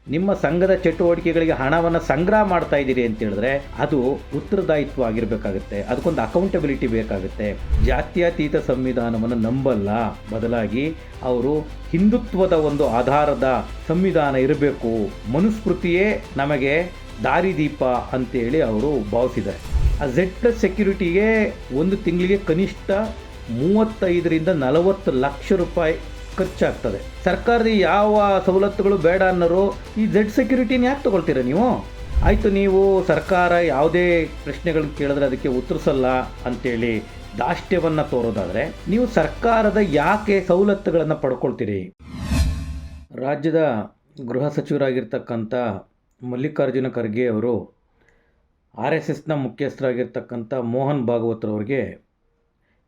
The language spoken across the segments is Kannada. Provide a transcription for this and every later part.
ನಿಮ್ಮ ಸಂಘದ ಚಟುವಟಿಕೆಗಳಿಗೆ ಹಣವನ್ನು ಸಂಗ್ರಹ ಮಾಡ್ತಾ ಇದ್ದೀರಿ ಅಂತ ಹೇಳಿದ್ರೆ ಅದು ಉತ್ತರದಾಯಿತ್ವ ಆಗಿರಬೇಕಾಗುತ್ತೆ. ಅದಕ್ಕೊಂದು ಅಕೌಂಟಬಿಲಿಟಿ ಬೇಕಾಗುತ್ತೆ. ಜಾತ್ಯತೀತ ಸಂವಿಧಾನವನ್ನು ನಂಬಲ್ಲ, ಬದಲಾಗಿ ಅವರು ಹಿಂದುತ್ವದ ಒಂದು ಆಧಾರದ ಸಂವಿಧಾನ ಇರಬೇಕು, ಮನುಸ್ಮೃತಿಯೇ ನಮಗೆ ದಾರಿದೀಪ ಅಂತೇಳಿ ಅವರು ಭಾವಿಸಿದ್ದಾರೆ. ಆ Z+ ಸೆಕ್ಯೂರಿಟಿಗೆ ಒಂದು ತಿಂಗಳಿಗೆ ಕನಿಷ್ಠ 35-40 ಲಕ್ಷ ರೂಪಾಯಿ ಖರ್ಚಾಗ್ತದೆ. ಸರ್ಕಾರದ ಯಾವ ಸವಲತ್ತುಗಳು ಬೇಡ ಅನ್ನೋರು ಈ Z ಸೆಕ್ಯೂರಿಟಿನ ಯಾಕೆ ತೊಗೊಳ್ತೀರ ನೀವು? ಆಯಿತು, ನೀವು ಸರ್ಕಾರ ಯಾವುದೇ ಪ್ರಶ್ನೆಗಳನ್ನ ಕೇಳಿದ್ರೆ ಅದಕ್ಕೆ ಉತ್ತರಿಸಲ್ಲ ಅಂತೇಳಿ ದಾಷ್ಟ್ಯವನ್ನು ತೋರೋದಾದರೆ ನೀವು ಸರ್ಕಾರದ ಯಾಕೆ ಸವಲತ್ತುಗಳನ್ನು ಪಡ್ಕೊಳ್ತೀರಿ? ರಾಜ್ಯದ ಗೃಹ ಸಚಿವರಾಗಿರ್ತಕ್ಕಂಥ ಮಲ್ಲಿಕಾರ್ಜುನ ಖರ್ಗೆ ಅವರು RSSನ ಮುಖ್ಯಸ್ಥರಾಗಿರ್ತಕ್ಕಂಥ ಮೋಹನ್ ಭಾಗವತ್ರವರಿಗೆ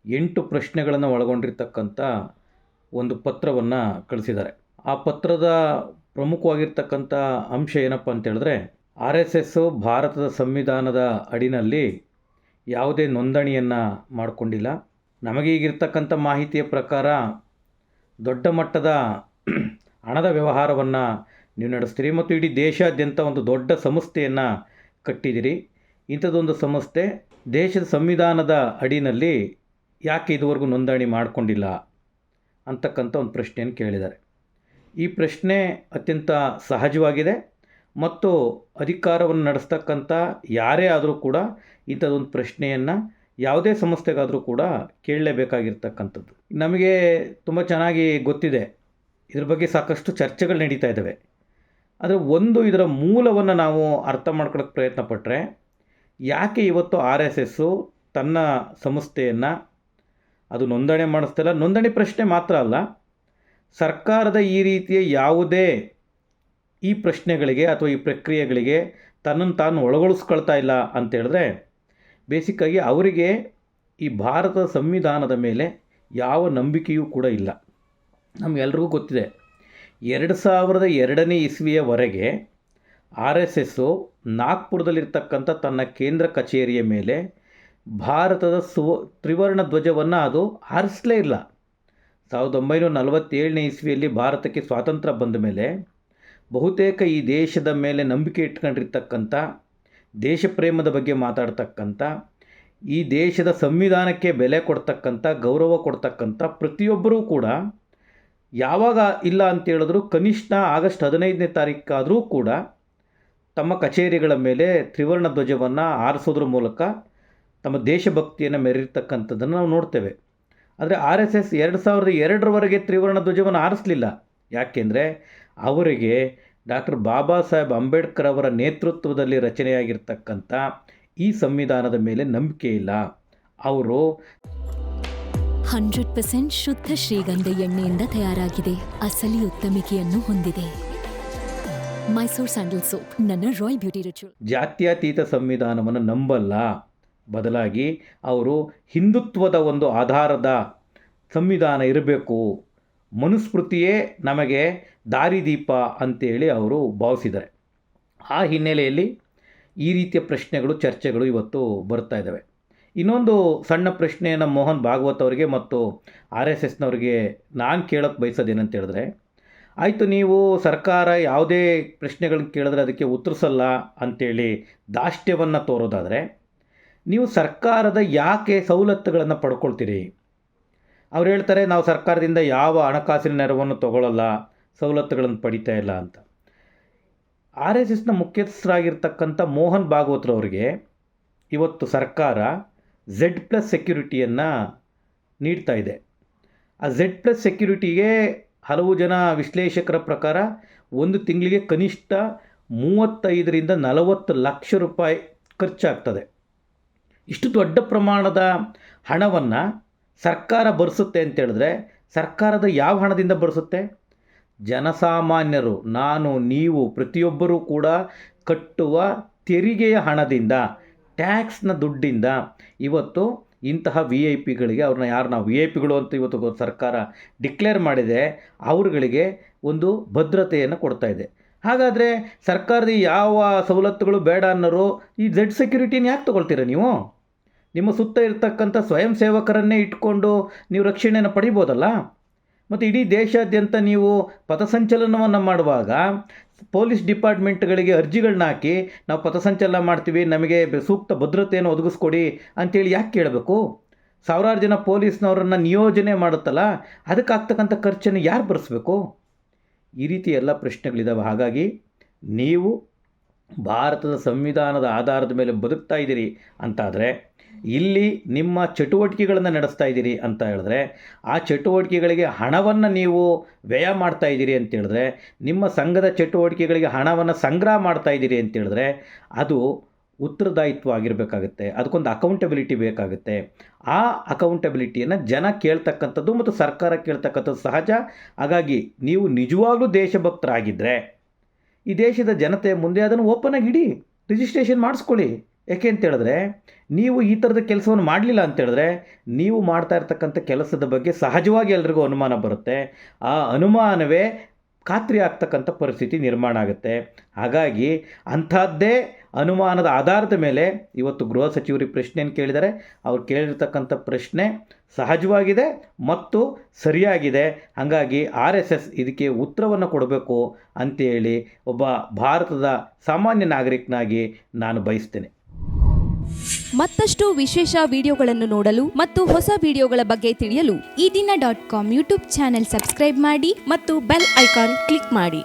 8 ಪ್ರಶ್ನೆಗಳನ್ನು ಒಳಗೊಂಡಿರ್ತಕ್ಕಂಥ ಒಂದು ಪತ್ರವನ್ನು ಕಳಿಸಿದ್ದಾರೆ. ಆ ಪತ್ರದ ಪ್ರಮುಖವಾಗಿರ್ತಕ್ಕಂಥ ಅಂಶ ಏನಪ್ಪ ಅಂತ ಹೇಳಿದ್ರೆ, RSS ಭಾರತದ ಸಂವಿಧಾನದ ಅಡಿನಲ್ಲಿ ಯಾವುದೇ ನೋಂದಣಿಯನ್ನು ಮಾಡಿಕೊಂಡಿಲ್ಲ. ನಮಗೆ ಈಗಿರ್ತಕ್ಕಂಥ ಮಾಹಿತಿಯ ಪ್ರಕಾರ ದೊಡ್ಡ ಮಟ್ಟದ ಹಣದ ವ್ಯವಹಾರವನ್ನು ನೀವು ನಡೆಸ್ತೀರಿ ಮತ್ತು ಇಡೀ ದೇಶಾದ್ಯಂತ ಒಂದು ದೊಡ್ಡ ಸಂಸ್ಥೆಯನ್ನು ಕಟ್ಟಿದಿರಿ. ಇಂಥದ್ದೊಂದು ಸಂಸ್ಥೆ ದೇಶದ ಸಂವಿಧಾನದ ಅಡಿನಲ್ಲಿ ಯಾಕೆ ಇದುವರೆಗೂ ನೋಂದಣಿ ಮಾಡಿಕೊಂಡಿಲ್ಲ ಅಂತಕ್ಕಂಥ ಒಂದು ಪ್ರಶ್ನೆಯನ್ನು ಕೇಳಿದ್ದಾರೆ. ಈ ಪ್ರಶ್ನೆ ಅತ್ಯಂತ ಸಹಜವಾಗಿದೆ ಮತ್ತು ಅಧಿಕಾರವನ್ನು ನಡೆಸ್ತಕ್ಕಂಥ ಯಾರೇ ಆದರೂ ಕೂಡ ಇಂಥದ್ದೊಂದು ಪ್ರಶ್ನೆಯನ್ನು ಯಾವುದೇ ಸಂಸ್ಥೆಗಾದರೂ ಕೂಡ ಕೇಳಲೇಬೇಕಾಗಿರ್ತಕ್ಕಂಥದ್ದು. ನಮಗೆ ತುಂಬ ಚೆನ್ನಾಗಿ ಗೊತ್ತಿದೆ, ಇದ್ರ ಬಗ್ಗೆ ಸಾಕಷ್ಟು ಚರ್ಚೆಗಳು ನಡೀತಾ ಇದ್ದಾವೆ. ಆದರೆ ಇದರ ಮೂಲವನ್ನು ನಾವು ಅರ್ಥ ಮಾಡ್ಕೊಳ್ಳೋಕ್ಕೆ ಪ್ರಯತ್ನ ಪಟ್ಟರೆ, ಯಾಕೆ ಇವತ್ತು RSS ತನ್ನ ಸಂಸ್ಥೆಯನ್ನು ಅದು ನೋಂದಣಿ ಮಾಡಿಸ್ತಿಲ್ಲ? ನೋಂದಣಿ ಪ್ರಶ್ನೆ ಮಾತ್ರ ಅಲ್ಲ, ಸರ್ಕಾರದ ಈ ರೀತಿಯ ಯಾವುದೇ ಈ ಪ್ರಶ್ನೆಗಳಿಗೆ ಅಥವಾ ಈ ಪ್ರಕ್ರಿಯೆಗಳಿಗೆ ತನ್ನನ್ನು ತಾನು ಒಳಗೊಳಿಸ್ಕೊಳ್ತಾ ಇಲ್ಲ ಅಂತ ಹೇಳಿದ್ರೆ, ಬೇಸಿಕ್ಕಾಗಿ ಅವರಿಗೆ ಈ ಭಾರತದ ಸಂವಿಧಾನದ ಮೇಲೆ ಯಾವ ನಂಬಿಕೆಯೂ ಕೂಡ ಇಲ್ಲ. ನಮಗೆಲ್ರಿಗೂ ಗೊತ್ತಿದೆ, 2002ನೇ ಇಸ್ವಿಯವರೆಗೆ RSS ನಾಗ್ಪುರದಲ್ಲಿರ್ತಕ್ಕಂಥ ತನ್ನ ಕೇಂದ್ರ ಕಚೇರಿಯ ಮೇಲೆ ಭಾರತದ ತ್ರಿವರ್ಣ ಧ್ವಜವನ್ನು ಅದು ಹಾರಿಸಲೇ ಇಲ್ಲ. 1947ನೇ ಇಸ್ವಿಯಲ್ಲಿ ಭಾರತಕ್ಕೆ ಸ್ವಾತಂತ್ರ್ಯ ಬಂದ ಮೇಲೆ ಬಹುತೇಕ ಈ ದೇಶದ ಮೇಲೆ ನಂಬಿಕೆ ಇಟ್ಕೊಂಡಿರ್ತಕ್ಕಂಥ, ದೇಶ ಪ್ರೇಮದ ಬಗ್ಗೆ ಮಾತಾಡ್ತಕ್ಕಂಥ, ಈ ದೇಶದ ಸಂವಿಧಾನಕ್ಕೆ ಬೆಲೆ ಕೊಡ್ತಕ್ಕಂಥ, ಗೌರವ ಕೊಡ್ತಕ್ಕಂಥ ಪ್ರತಿಯೊಬ್ಬರೂ ಕೂಡ ಯಾವಾಗ ಇಲ್ಲ ಅಂತೇಳಿದ್ರು ಕನಿಷ್ಠ ಆಗಸ್ಟ್ 15ನೇ ತಾರೀಕಾದರೂ ಕೂಡ ತಮ್ಮ ಕಚೇರಿಗಳ ಮೇಲೆ ತ್ರಿವರ್ಣ ಧ್ವಜವನ್ನು ಹಾರಿಸೋದ್ರ ಮೂಲಕ ತಮ್ಮ ದೇಶಭಕ್ತಿಯನ್ನು ಮೆರೆದಿರ್ತಕ್ಕಂಥದ್ದನ್ನು ನಾವು ನೋಡ್ತೇವೆ. ಆದರೆ RSS 2002ರವರೆಗೆ ತ್ರಿವರ್ಣ ಧ್ವಜವನ್ನು ಹಾರಿಸಲಿಲ್ಲ. ಯಾಕೆಂದರೆ ಅವರಿಗೆ ಡಾಕ್ಟರ್ ಬಾಬಾ ಸಾಹೇಬ್ ಅಂಬೇಡ್ಕರ್ ಅವರ ನೇತೃತ್ವದಲ್ಲಿ ರಚನೆಯಾಗಿರ್ತಕ್ಕಂಥ ಈ ಸಂವಿಧಾನದ ಮೇಲೆ ನಂಬಿಕೆ ಇಲ್ಲ. ಅವರು 100% ಶುದ್ಧ ಶ್ರೀಗಂಧ ಎಣ್ಣೆಯಿಂದ ತಯಾರಾಗಿದೆ. ಅಸಲಿ ಉತ್ತಮಿಕೆಯನ್ನು ಹೊಂದಿದೆ. ಮೈಸೂರು ಸ್ಯಾಂಡಲ್ ಸೋಪ್, ನನ್ನ ರಾಯಲ್ ಬ್ಯೂಟಿ ರಿಚುವಲ್. ಜಾತ್ಯತೀತ ಸಂವಿಧಾನವನ್ನು ನಂಬಲ್ಲ, ಬದಲಾಗಿ ಅವರು ಹಿಂದುತ್ವದ ಒಂದು ಆಧಾರದ ಸಂವಿಧಾನ ಇರಬೇಕು, ಮನುಸ್ಮೃತಿಯೇ ನಮಗೆ ದಾರಿದೀಪ ಅಂತೇಳಿ ಅವರು ಭಾವಿಸಿದ್ದಾರೆ. ಆ ಹಿನ್ನೆಲೆಯಲ್ಲಿ ಈ ರೀತಿಯ ಪ್ರಶ್ನೆಗಳು, ಚರ್ಚೆಗಳು ಇವತ್ತು ಬರ್ತಾ ಇದ್ದಾವೆ. ಇನ್ನೊಂದು ಸಣ್ಣ ಪ್ರಶ್ನೆಯನ್ನು ಮೋಹನ್ ಭಾಗವತ್ ಅವರಿಗೆ ಮತ್ತು RSSನವರಿಗೆ ನಾನು ಕೇಳೋಕ್ಕೆ ಬಯಸೋದೇನಂತ ಹೇಳಿದ್ರೆ, ಆಯಿತು, ನೀವು ಸರ್ಕಾರ ಯಾವುದೇ ಪ್ರಶ್ನೆಗಳನ್ನ ಕೇಳಿದ್ರೆ ಅದಕ್ಕೆ ಉತ್ತರಿಸಲ್ಲ ಅಂಥೇಳಿ ದಾಷ್ಟ್ಯವನ್ನು ತೋರೋದಾದರೆ ನೀವು ಸರ್ಕಾರದ ಯಾಕೆ ಸವಲತ್ತುಗಳನ್ನು ಪಡ್ಕೊಳ್ತೀರಿ? ಅವ್ರು ಹೇಳ್ತಾರೆ, ನಾವು ಸರ್ಕಾರದಿಂದ ಯಾವ ಹಣಕಾಸಿನ ನೆರವನ್ನು ತಗೊಳ್ಳಲ್ಲ, ಸವಲತ್ತುಗಳನ್ನು ಪಡಿತಾ ಇಲ್ಲ ಅಂತ. RSSನ ಮುಖ್ಯಸ್ಥರಾಗಿರ್ತಕ್ಕಂಥ ಮೋಹನ್ ಭಾಗವತ್ರವರಿಗೆ ಇವತ್ತು ಸರ್ಕಾರ Z+ ಸೆಕ್ಯೂರಿಟಿಯನ್ನು ನೀಡ್ತಾ ಇದೆ. ಆ Z+ ಸೆಕ್ಯೂರಿಟಿಗೆ ಹಲವು ಜನ ವಿಶ್ಲೇಷಕರ ಪ್ರಕಾರ ಒಂದು ತಿಂಗಳಿಗೆ ಕನಿಷ್ಠ 35-40 ಲಕ್ಷ ರೂಪಾಯಿ ಖರ್ಚಾಗ್ತದೆ. ಇಷ್ಟು ದೊಡ್ಡ ಪ್ರಮಾಣದ ಹಣವನ್ನು ಸರ್ಕಾರ ಭರಿಸುತ್ತೆ ಅಂತೇಳಿದ್ರೆ ಸರ್ಕಾರದ ಯಾವ ಹಣದಿಂದ ಭರಿಸುತ್ತೆ? ಜನಸಾಮಾನ್ಯರು, ನಾನು, ನೀವು ಪ್ರತಿಯೊಬ್ಬರೂ ಕೂಡ ಕಟ್ಟುವ ತೆರಿಗೆಯ ಹಣದಿಂದ, ಟ್ಯಾಕ್ಸ್ನ ದುಡ್ಡಿಂದ ಇವತ್ತು ಇಂತಹ VIP-ಗಳಿಗೆ, ಅವ್ರನ್ನ ಯಾರನ್ನ VIP-ಗಳು ಅಂತ ಇವತ್ತು ಸರ್ಕಾರ ಡಿಕ್ಲೇರ್ ಮಾಡಿದೆ, ಅವರುಗಳಿಗೆ ಒಂದು ಭದ್ರತೆಯನ್ನು ಕೊಡ್ತಾ ಇದೆ. ಹಾಗಾದರೆ ಸರ್ಕಾರದ ಯಾವ ಸವಲತ್ತುಗಳು ಬೇಡ ಅನ್ನೋರು ಈ Z ಸೆಕ್ಯೂರಿಟಿನ ಯಾಕೆ ತೊಗೊಳ್ತೀರ ನೀವು? ನಿಮ್ಮ ಸುತ್ತ ಇರತಕ್ಕಂಥ ಸ್ವಯಂ ಸೇವಕರನ್ನೇ ಇಟ್ಕೊಂಡು ನೀವು ರಕ್ಷಣೆಯನ್ನು ಪಡಿಬೋದಲ್ಲ. ಮತ್ತು ಇಡೀ ದೇಶಾದ್ಯಂತ ನೀವು ಪಥಸಂಚಲನವನ್ನು ಮಾಡುವಾಗ ಪೊಲೀಸ್ ಡಿಪಾರ್ಟ್ಮೆಂಟ್ಗಳಿಗೆ ಅರ್ಜಿಗಳನ್ನ ಹಾಕಿ ನಾವು ಪಥಸಂಚಲನ ಮಾಡ್ತೀವಿ, ನಮಗೆ ಸೂಕ್ತ ಭದ್ರತೆಯನ್ನು ಒದಗಿಸ್ಕೊಡಿ ಅಂತೇಳಿ ಯಾಕೆ ಕೇಳಬೇಕು? ಸಾವಿರಾರು ಜನ ಪೊಲೀಸ್ನವರನ್ನು ನಿಯೋಜನೆ ಮಾಡುತ್ತಲ್ಲ, ಅದಕ್ಕಾಗ್ತಕ್ಕಂಥ ಖರ್ಚನ್ನು ಯಾರು ಭರಿಸ್ಬೇಕು? ಈ ರೀತಿ ಎಲ್ಲ ಪ್ರಶ್ನೆಗಳಿದ್ದಾವೆ. ಹಾಗಾಗಿ ನೀವು ಭಾರತದ ಸಂವಿಧಾನದ ಆಧಾರದ ಮೇಲೆ ಬದುಕ್ತಾ ಇದ್ದೀರಿ ಅಂತಾದರೆ, ಇಲ್ಲಿ ನಿಮ್ಮ ಚಟುವಟಿಕೆಗಳನ್ನು ನಡೆಸ್ತಾ ಇದ್ದೀರಿ ಅಂತ ಹೇಳಿದ್ರೆ, ಆ ಚಟುವಟಿಕೆಗಳಿಗೆ ಹಣವನ್ನು ನೀವು ವ್ಯಯ ಮಾಡ್ತಾ ಇದ್ದೀರಿ ಅಂತ ಹೇಳಿದ್ರೆ, ನಿಮ್ಮ ಸಂಘದ ಚಟುವಟಿಕೆಗಳಿಗೆ ಹಣವನ್ನು ಸಂಗ್ರಹ ಮಾಡ್ತಾ ಇದ್ದೀರಿ ಅಂತ ಹೇಳಿದ್ರೆ, ಅದು ಉತ್ತರದಾಯಿತ್ವ ಆಗಿರಬೇಕಾಗುತ್ತೆ. ಅದಕ್ಕೊಂದು ಅಕೌಂಟಬಿಲಿಟಿ ಬೇಕಾಗುತ್ತೆ. ಆ ಅಕೌಂಟಬಿಲಿಟಿಯನ್ನು ಜನ ಕೇಳ್ತಕ್ಕಂಥದ್ದು ಮತ್ತು ಸರ್ಕಾರ ಕೇಳ್ತಕ್ಕಂಥದ್ದು ಸಹಜ. ಹಾಗಾಗಿ ನೀವು ನಿಜವಾಗ್ಲೂ ದೇಶಭಕ್ತರಾಗಿದ್ದರೆ ಈ ದೇಶದ ಜನತೆ ಮುಂದೆ ಅದನ್ನು ಓಪನಾಗಿ ಇಡಿ, ರಿಜಿಸ್ಟ್ರೇಷನ್ ಮಾಡಿಸ್ಕೊಳ್ಳಿ. ಯಾಕೆ ಅಂತೇಳಿದ್ರೆ, ನೀವು ಈ ಥರದ ಕೆಲಸವನ್ನು ಮಾಡಲಿಲ್ಲ ಅಂತೇಳಿದ್ರೆ, ನೀವು ಮಾಡ್ತಾ ಇರ್ತಕ್ಕಂಥ ಕೆಲಸದ ಬಗ್ಗೆ ಸಹಜವಾಗಿ ಎಲ್ರಿಗೂ ಅನುಮಾನ ಬರುತ್ತೆ. ಆ ಅನುಮಾನವೇ ಖಾತ್ರಿ ಆಗ್ತಕ್ಕಂಥ ಪರಿಸ್ಥಿತಿ ನಿರ್ಮಾಣ ಆಗುತ್ತೆ. ಹಾಗಾಗಿ ಅಂಥದ್ದೇ ಅನುಮಾನದ ಆಧಾರದ ಮೇಲೆ ಇವತ್ತು ಗೃಹ ಸಚಿವರಿಗೆ ಪ್ರಶ್ನೆಯನ್ನು ಕೇಳಿದ್ದಾರೆ. ಅವ್ರು ಕೇಳಿರ್ತಕ್ಕಂಥ ಪ್ರಶ್ನೆ ಸಹಜವಾಗಿದೆ ಮತ್ತು ಸರಿಯಾಗಿದೆ. ಹಾಗಾಗಿ RSS ಇದಕ್ಕೆ ಉತ್ತರವನ್ನು ಕೊಡಬೇಕು ಅಂತೇಳಿ ಒಬ್ಬ ಭಾರತದ ಸಾಮಾನ್ಯ ನಾಗರಿಕನಾಗಿ ನಾನು ಬಯಸ್ತೇನೆ. ಮತ್ತಷ್ಟು ವಿಶೇಷ ವಿಡಿಯೋಗಳನ್ನು ನೋಡಲು ಮತ್ತು ಹೊಸ ವಿಡಿಯೋಗಳ ಬಗ್ಗೆ ತಿಳಿಯಲು ಈ ದಿನ .com ಯೂಟ್ಯೂಬ್ ಚಾನೆಲ್ ಸಬ್ಸ್ಕ್ರೈಬ್ ಮಾಡಿ ಮತ್ತು ಬೆಲ್ ಐಕಾನ್ ಕ್ಲಿಕ್ ಮಾಡಿ.